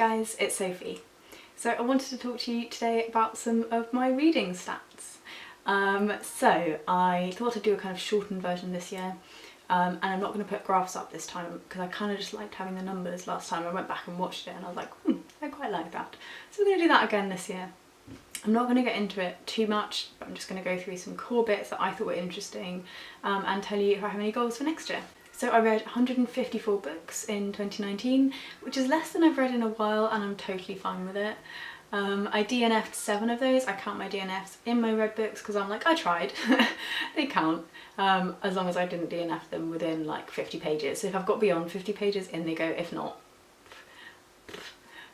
guys, it's Sophie. So I wanted to talk to you today about some of my reading stats. So I thought I'd do a kind of shortened version this year, and I'm not going to put graphs up this time because I kind of just liked having the numbers last time. I went back and watched it and I was like, I quite like that. So I'm going to do that again this year. I'm not going to get into it too much, but I'm just going to go through some core bits that I thought were interesting and tell you if I have any goals for next year. So I read 154 books in 2019, which is less than I've read in a while, and I'm totally fine with it. I DNF'd 7 of those. I count my DNFs in my read books because I'm like, I tried. They count, as long as I didn't DNF them within like 50 pages. So if I've got beyond 50 pages, in they go. If not,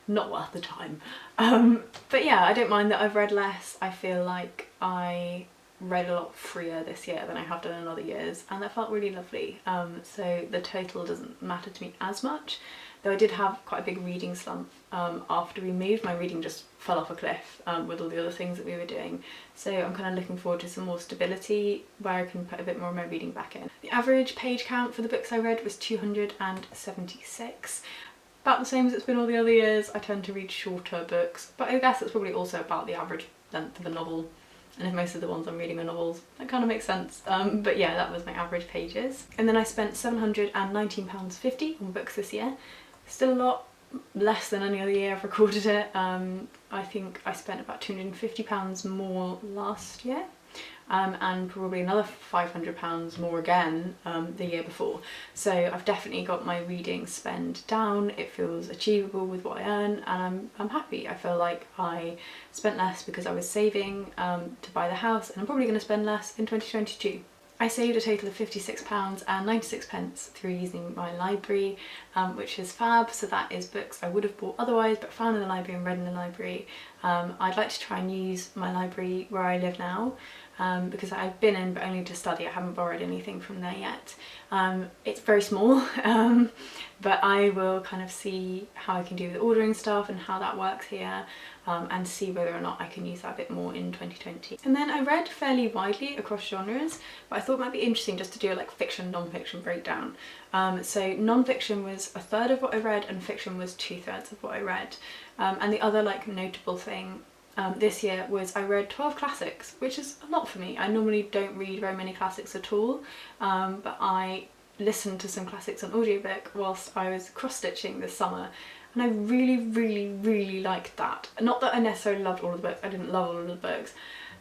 not worth the time. But yeah, I don't mind that I've read less. I feel like I read a lot freer this year than I have done in other years, and that felt really lovely. So the total doesn't matter to me as much, though I did have quite a big reading slump after we moved. My reading just fell off a cliff with all the other things that we were doing, so I'm kind of looking forward to some more stability where I can put a bit more of my reading back in. The average page count for the books I read was 276. About the same as it's been all the other years. I tend to read shorter books, but I guess it's probably also about the average length of a novel. And if most of the ones I'm reading are novels, that kind of makes sense. But yeah, that was my average pages. And then I spent £719.50 on books this year. Still a lot less than any other year I've recorded it. I think I spent about £250 more last year. And probably another £500 more again the year before. So I've definitely got my reading spend down. It feels achievable with what I earn, and I'm happy. I feel like I spent less because I was saving to buy the house, and I'm probably going to spend less in 2022. I saved a total of £56.96 through using my library, which is fab. So that is books I would have bought otherwise but found in the library and read in the library. I'd like to try and use my library where I live now, because I've been in but only to study. I haven't borrowed anything from there yet. It's very small, but I will kind of see how I can do with ordering stuff and how that works here, and see whether or not I can use that a bit more in 2020. And then I read fairly widely across genres, but I thought it might be interesting just to do a like fiction, non-fiction breakdown. So non-fiction was a third of what I read and fiction was 2/3 of what I read. And the other like notable thing this year was I read 12 classics, which is a lot for me. I normally don't read very many classics at all, but I listened to some classics on audiobook whilst I was cross-stitching this summer, and I really liked that. Not that I necessarily loved all of the books, I didn't love all of the books,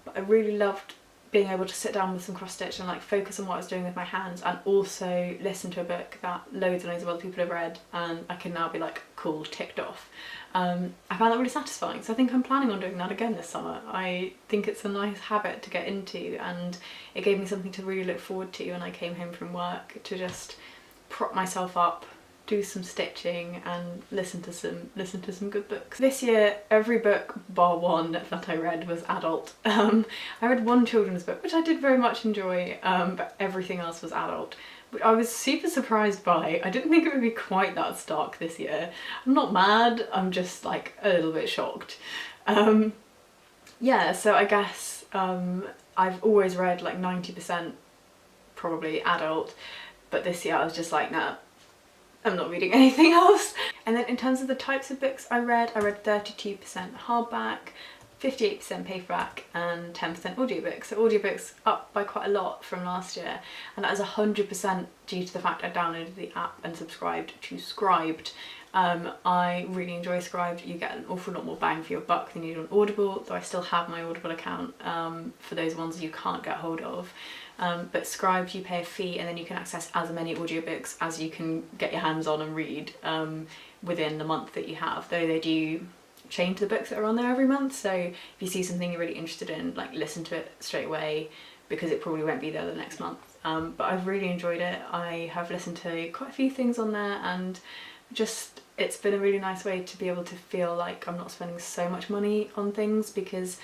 but I really loved being able to sit down with some cross-stitch and like focus on what I was doing with my hands, and also listen to a book that loads and loads of other people have read, and I can now be like, cool, ticked off. I found that really satisfying, so I think I'm planning on doing that again this summer. I think it's a nice habit to get into, and it gave me something to really look forward to when I came home from work, to just prop myself up, do some stitching and listen to some good books. This year every book bar one that I read was adult. I read one children's book which I did very much enjoy, but everything else was adult, which I was super surprised by. I didn't think it would be quite that stark this year. I'm not mad, I'm just like a little bit shocked. Yeah, so I guess I've always read like 90% probably adult, but this year I was just like, nah, I'm not reading anything else. And then in terms of the types of books I read 32% hardback, 58% paperback and 10% audiobooks. So audiobooks up by quite a lot from last year, and that is 100% due to the fact I downloaded the app and subscribed to Scribed. I really enjoy Scribed. You get an awful lot more bang for your buck than you do on Audible, though I still have my Audible account for those ones you can't get hold of. But Scribed, you pay a fee and then you can access as many audiobooks as you can get your hands on and read within the month that you have, though they do change the books that are on there every month. So if you see something you're really interested in, like listen to it straight away, because it probably won't be there the next month. But I've really enjoyed it. I have listened to quite a few things on there, and just it's been a really nice way to be able to feel like I'm not spending so much money on things, because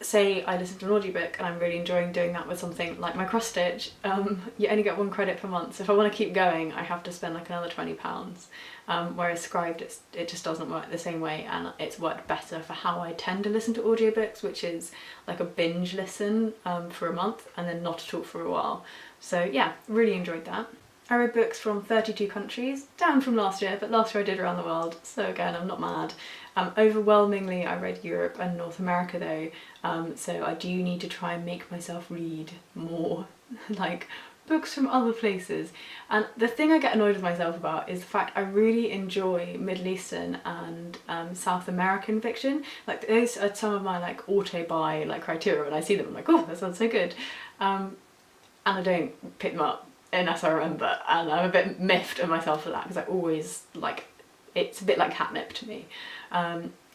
say I listen to an audiobook and I'm really enjoying doing that with something like my cross stitch, you only get 1 credit per month, so if I want to keep going I have to spend like another £20, whereas Scribed it just doesn't work the same way, and it's worked better for how I tend to listen to audiobooks, which is like a binge listen for a month and then not at all for a while. So yeah, really enjoyed that. I read books from 32 countries, down from last year, but last year I did around the world, so again, I'm not mad. Overwhelmingly, I read Europe and North America though, so I do need to try and make myself read more, like, books from other places. And the thing I get annoyed with myself about is the fact I really enjoy Middle Eastern and South American fiction. Like, those are some of my, like, auto-buy, like, criteria. When I see them, I'm like, oh, that sounds so good. And I don't pick them up unless I remember, and I'm a bit miffed at myself for that because I always, like, it's a bit like catnip to me.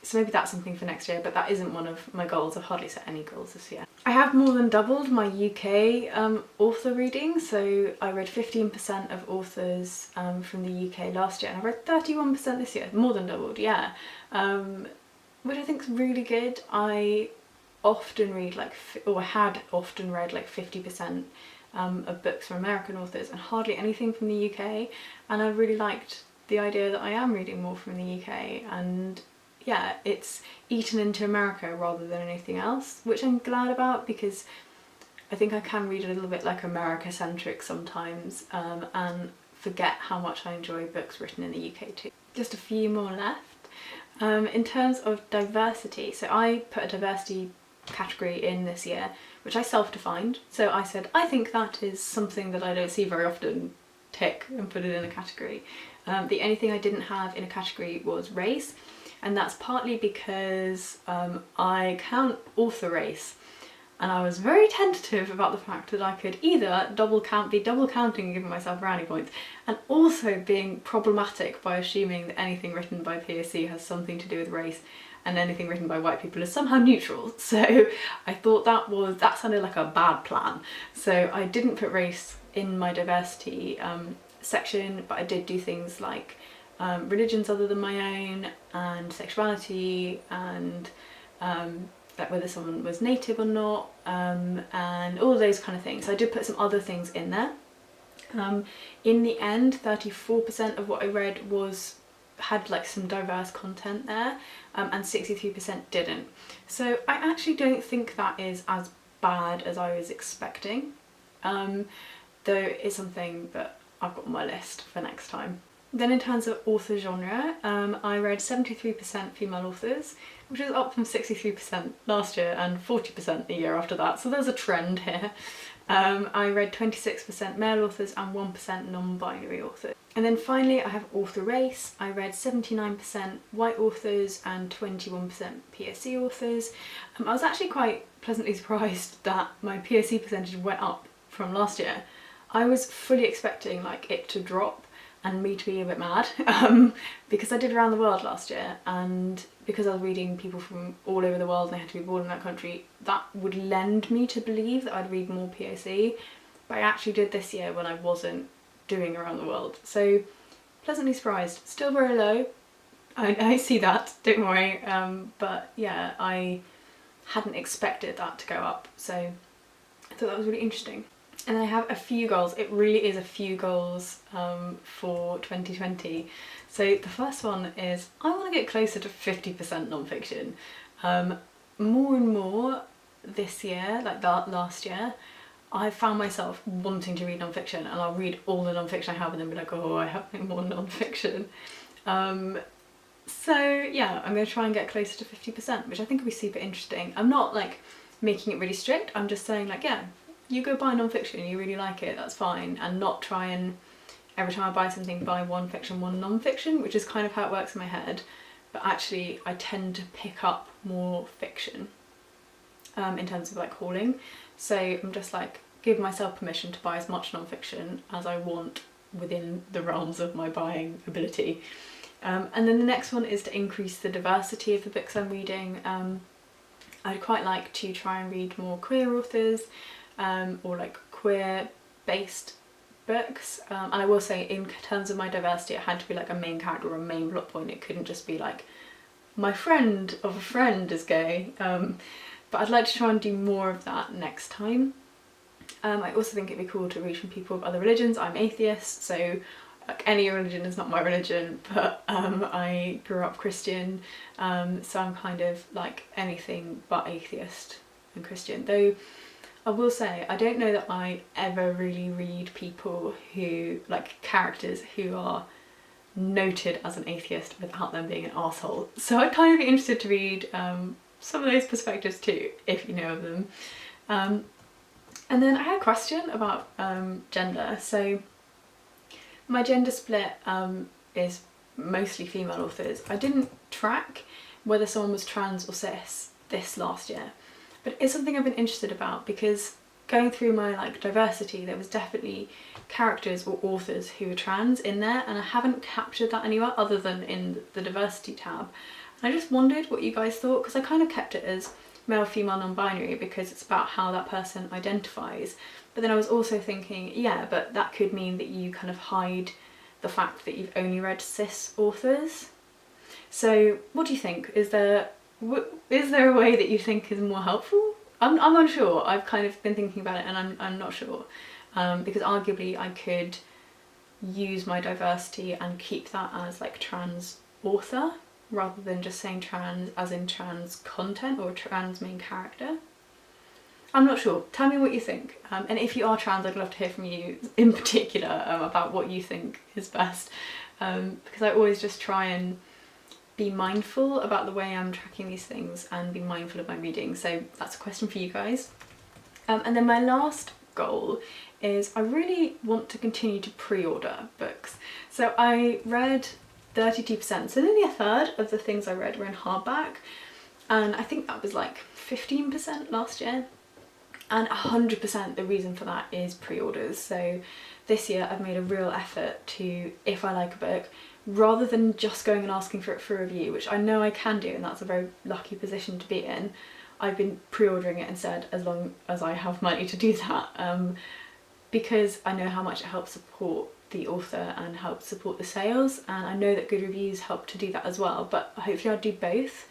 So maybe that's something for next year, but that isn't one of my goals. I've hardly set any goals this year. I have more than doubled my UK author reading, so I read 15% of authors from the UK last year, and I read 31% this year, more than doubled, yeah. Which I think is really good. I often read or had often read like 50% of books from American authors and hardly anything from the UK, and I really liked the idea that I am reading more from the UK, and yeah, it's eaten into America rather than anything else, which I'm glad about because I think I can read a little bit like America-centric sometimes, and forget how much I enjoy books written in the UK too. Just a few more left. In terms of diversity, so I put a diversity category in this year, which I self-defined. So I said, I think that is something that I don't see very often, tick, and put it in a category. The only thing I didn't have in a category was race, and that's partly because I count author race, and I was very tentative about the fact that I could either be double counting and giving myself brownie points, and also being problematic by assuming that anything written by POC has something to do with race and anything written by white people is somehow neutral. So I thought that sounded like a bad plan. So I didn't put race in my diversity section, but I did do things like religions other than my own, and sexuality, and like whether someone was native or not, and all of those kind of things. So I did put some other things in there. In the end, 34% of what I read had like some diverse content there, and 63% didn't. So I actually don't think that is as bad as I was expecting, though it's something that I've got on my list for next time. Then in terms of author genre, I read 73% female authors, which is up from 63% last year and 40% the year after that, so there's a trend here. I read 26% male authors and 1% non-binary authors. And then finally I have author race. I read 79% white authors and 21% POC authors. I was actually quite pleasantly surprised that my POC percentage went up from last year. I was fully expecting like it to drop and me to be a bit mad, because I did around the world last year, and because I was reading people from all over the world and they had to be born in that country, that would lend me to believe that I'd read more POC, but I actually did this year when I wasn't doing around the world. So pleasantly surprised. Still very low, I see that, don't worry, but yeah, I hadn't expected that to go up, so I thought that was really interesting. And I have a few goals. It really is a few goals for 2020. So the first one is I want to get closer to 50% non-fiction. More and more this year, like that last year, I found myself wanting to read non-fiction, and I'll read all the non-fiction I have and then be like, oh, I have no more non-fiction. So yeah, I'm going to try and get closer to 50%, which I think will be super interesting. I'm not like making it really strict, I'm just saying like, yeah, you go buy non-fiction, you really like it, that's fine, and not try and every time I buy something buy one fiction, one non-fiction, which is kind of how it works in my head, but actually I tend to pick up more fiction in terms of like hauling. So I'm just like, give myself permission to buy as much non-fiction as I want within the realms of my buying ability. And then the next one is to increase the diversity of the books I'm reading. I'd quite like to try and read more queer authors, or like queer based books, and I will say in terms of my diversity it had to be like a main character or a main plot point. It couldn't just be like my friend of a friend is gay, but I'd like to try and do more of that next time. I also think it'd be cool to read from people of other religions. I'm atheist, so like any religion is not my religion, but I grew up Christian, so I'm kind of like anything but atheist and Christian, though I will say, I don't know that I ever really read people who, like characters who are noted as an atheist without them being an arsehole. So I'd kind of be interested to read some of those perspectives too, if you know of them. And then I had a question about gender. So my gender split is mostly female authors. I didn't track whether someone was trans or cis this last year, but it's something I've been interested about, because going through my like diversity, there was definitely characters or authors who were trans in there, and I haven't captured that anywhere other than in the diversity tab. And I just wondered what you guys thought, because I kind of kept it as male, female, non-binary because it's about how that person identifies. But then I was also thinking, yeah, but that could mean that you kind of hide the fact that you've only read cis authors. So what do you think? Is there a way that you think is more helpful? I'm unsure. I've kind of been thinking about it, and I'm not sure, because arguably I could use my diversity and keep that as like trans author, rather than just saying trans as in trans content or trans main character. I'm not sure. Tell me what you think. And if you are trans, I'd love to hear from you in particular about what you think is best. Because I always just try and be mindful about the way I'm tracking these things and be mindful of my reading. So that's a question for you guys. And then my last goal is I really want to continue to pre-order books. So I read 32%, so nearly a third of the things I read were in hardback, and I think that was like 15% last year, and 100% the reason for that is pre-orders. So this year I've made a real effort to, if I like a book, rather than just going and asking for it for review, which I know I can do and that's a very lucky position to be in, I've been pre-ordering it instead, as long as I have money to do that, because I know how much it helps support the author and help support the sales, and I know that good reviews help to do that as well, but hopefully I'll do both.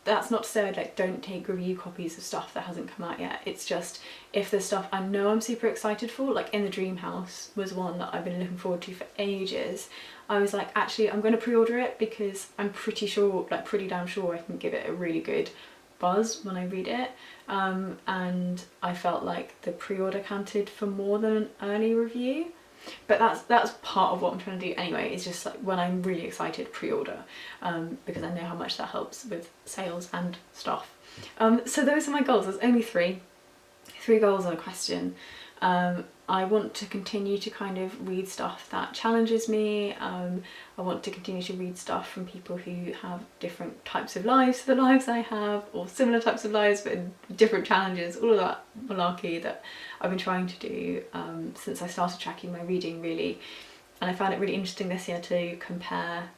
That's not to say I don't take review copies of stuff that hasn't come out yet. It's just if there's stuff I know I'm super excited for, like In the Dream House was one that I've been looking forward to for ages. I was like, actually I'm going to pre-order it because I'm pretty sure, like pretty damn sure I can give it a really good buzz when I read it, and I felt like the pre-order counted for more than an early review. But that's part of what I'm trying to do anyway, is just like when I'm really excited, pre-order, because I know how much that helps with sales and stuff. So those are my goals. There's only three goals on a question. I want to continue to kind of read stuff that challenges me. I want to continue to read stuff from people who have different types of lives to the lives I have, or similar types of lives but in different challenges, all of that malarkey that I've been trying to do since I started tracking my reading, really. And I found it really interesting this year to compare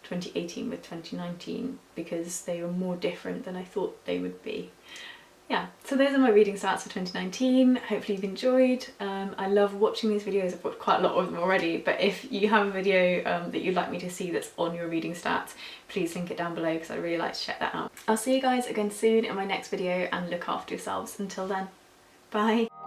2018 with 2019 because they were more different than I thought they would be. Yeah, so those are my reading stats for 2019. Hopefully you've enjoyed. I love watching these videos. I've watched quite a lot of them already, but if you have a video that you'd like me to see that's on your reading stats, please link it down below because I'd really like to check that out. I'll see you guys again soon in my next video, and look after yourselves until then. Bye!